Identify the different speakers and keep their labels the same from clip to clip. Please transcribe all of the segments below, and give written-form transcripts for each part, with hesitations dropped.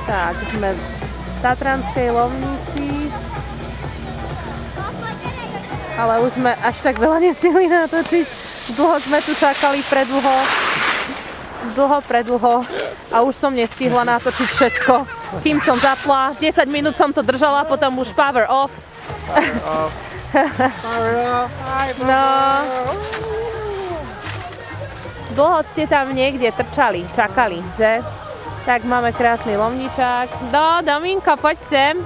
Speaker 1: Tak, sme v Tatranskej Lomnici. Ale už sme až tak veľa nestihli natočiť. Dlho sme tu čakali, predlho. A už som nestihla natočiť všetko. Kým som zapla, 10 minút som to držala, potom už power off. No. Dlho ste tam niekde trčali, čakali, že? Tak máme krásny lomničák. Dominko, poď sem.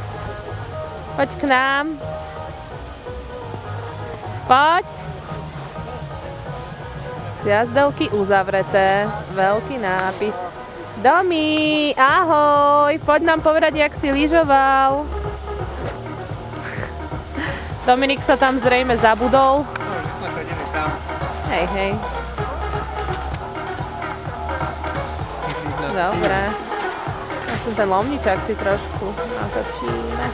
Speaker 1: Poď k nám. Poď. Jazdovky uzavreté. Veľký nápis. Domi, ahoj. Poď nám povedať, jak si lyžoval. Dominik sa tam zrejme zabudol.
Speaker 2: No, už sme chodili tam.
Speaker 1: Hej. Dobre. Myslím, ten lomničák si trošku natočíme.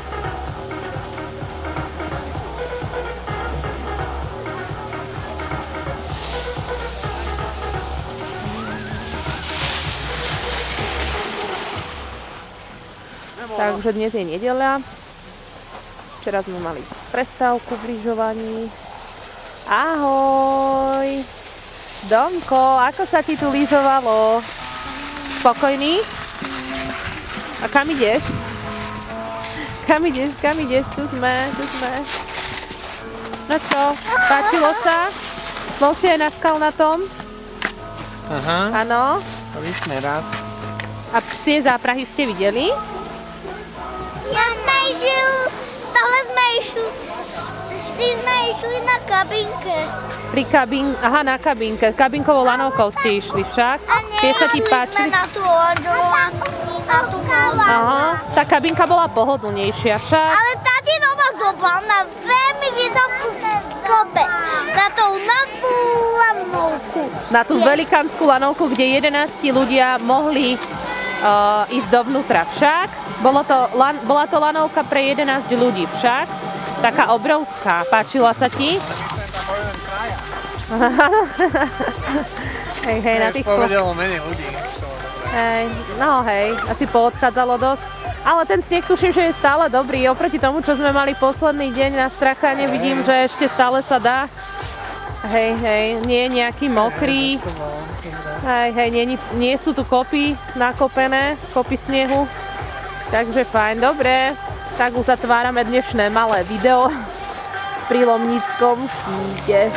Speaker 1: Takže dnes je nedeľa. Včera sme mali prestávku v lyžovaní. Ahoj! Domko, ako sa ti tu lyžovalo? Spokojný? A kam ideš? Kam ideš? Tu sme. No čo, páčilo sa? Bol si aj na Skalnatom?
Speaker 2: Aha.
Speaker 1: Áno.
Speaker 2: Boli sme raz.
Speaker 1: A psie záprahy ste videli?
Speaker 3: Vždy sme išli na kabinke.
Speaker 1: Aha, na kabinke. Kabinkovou lanovkou ste išli však. Tie sa ti páčili?
Speaker 3: Na tú oranžovú na tú modrú.
Speaker 1: Aha, tá kabinka bola pohodlnejšia však.
Speaker 3: Ale táti Nova zobal na veľmi vysokú kopec. Na tú novú lanovku.
Speaker 1: Na tú velikánsku lanovku, kde 11 ľudia mohli ísť dovnútra však. Bola to lanovka pre 11 ľudí však. Taká obrovská. Páčila sa ti? Hej, na tých...
Speaker 2: Povedalo menej ľudí.
Speaker 1: Hej, asi poodchádzalo dosť. Ale ten sneh tuším, že je stále dobrý. Oproti tomu, čo sme mali posledný deň na Strachane, vidím, že ešte stále sa dá. Hej, nie je nejaký mokrý. Hej, nie sú tu kopy nakopené, kopy snehu. Takže fajn, dobre. Tak uzatvárame dnešné malé video pri Lomnickom štíte.